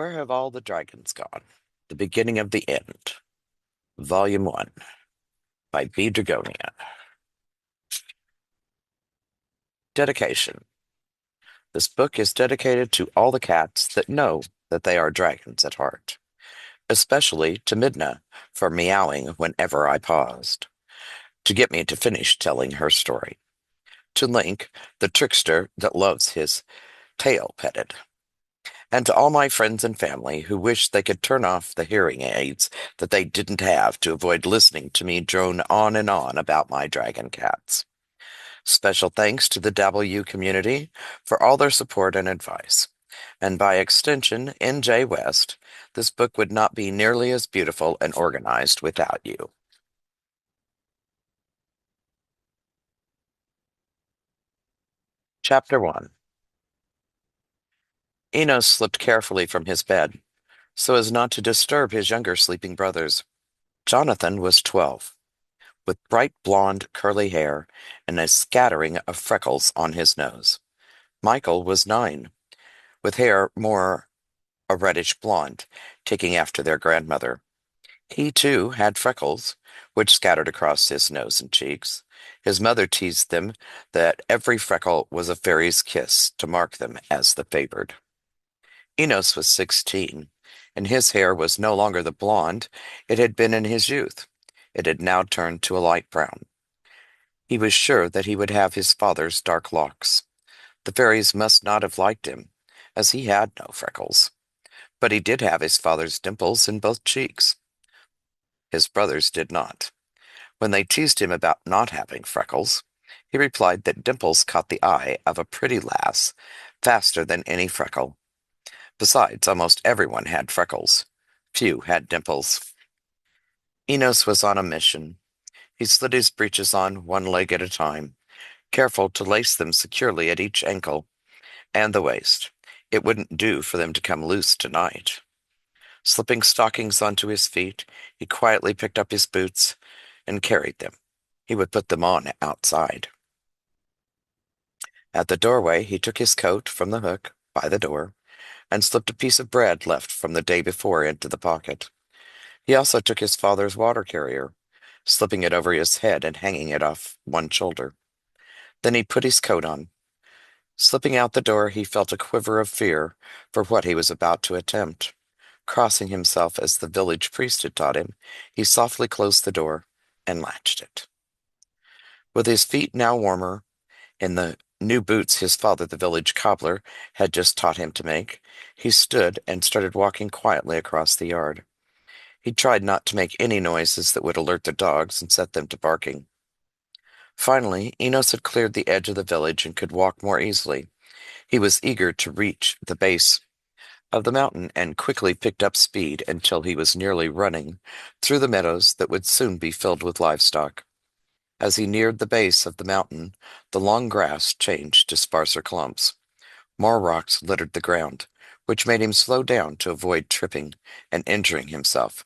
Where have all the dragons gone? The beginning of the end. Volume 1 by BeaDragonia. Dedication. This book is dedicated to all the cats that know that they are dragons at heart, especially to Midna for meowing whenever I paused, to get me to finish telling her story, to Link, the trickster that loves his tail petted, and to all my friends and family who wish they could turn off the hearing aids that they didn't have to avoid listening to me drone on and on about my dragon cats. Special thanks to the W community for all their support and advice. And by extension, NJ West, this book would not be nearly as beautiful and organized without you. Chapter 1. Enos slipped carefully from his bed, so as not to disturb his younger sleeping brothers. Jonathan was 12, with bright blonde curly hair and a scattering of freckles on his nose. Michael was 9, with hair more a reddish blonde, taking after their grandmother. He, too, had freckles, which scattered across his nose and cheeks. His mother teased them that every freckle was a fairy's kiss to mark them as the favored. Enos was 16, and his hair was no longer the blonde it had been in his youth. It had now turned to a light brown. He was sure that he would have his father's dark locks. The fairies must not have liked him, as he had no freckles. But he did have his father's dimples in both cheeks. His brothers did not. When they teased him about not having freckles, he replied that dimples caught the eye of a pretty lass faster than any freckle. Besides, almost everyone had freckles. Few had dimples. Enos was on a mission. He slid his breeches on one leg at a time, careful to lace them securely at each ankle and the waist. It wouldn't do for them to come loose tonight. Slipping stockings onto his feet, he quietly picked up his boots and carried them. He would put them on outside. At the doorway, he took his coat from the hook by the door and slipped a piece of bread left from the day before into the pocket. He also took his father's water carrier, slipping it over his head and hanging it off one shoulder. Then he put his coat on. Slipping out the door, he felt a quiver of fear for what he was about to attempt. Crossing himself as the village priest had taught him, he softly closed the door and latched it. With his feet now warmer, in the new boots his father, the village cobbler, had just taught him to make, he stood and started walking quietly across the yard. He tried not to make any noises that would alert the dogs and set them to barking. Finally, Enos had cleared the edge of the village and could walk more easily. He was eager to reach the base of the mountain and quickly picked up speed until he was nearly running through the meadows that would soon be filled with livestock. As he neared the base of the mountain, the long grass changed to sparser clumps. More rocks littered the ground, which made him slow down to avoid tripping and injuring himself.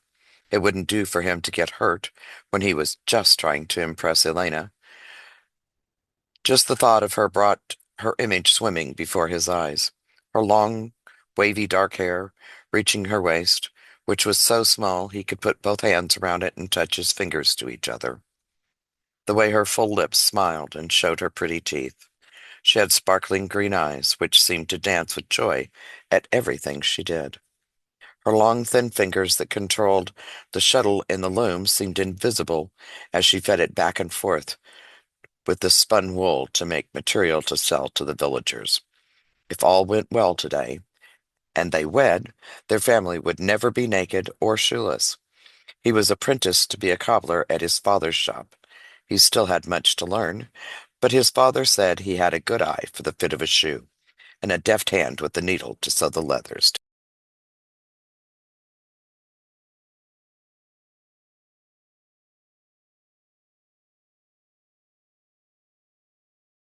It wouldn't do for him to get hurt when he was just trying to impress Elena. Just the thought of her brought her image swimming before his eyes. Her long, wavy dark hair, reaching her waist, which was so small he could put both hands around it and touch his fingers to each other. The way her full lips smiled and showed her pretty teeth. She had sparkling green eyes, which seemed to dance with joy at everything she did. Her long, thin fingers that controlled the shuttle in the loom seemed invisible as she fed it back and forth with the spun wool to make material to sell to the villagers. If all went well today, and they wed, their family would never be naked or shoeless. He was apprenticed to be a cobbler at his father's shop. He still had much to learn, but his father said he had a good eye for the fit of a shoe, and a deft hand with the needle to sew the leathers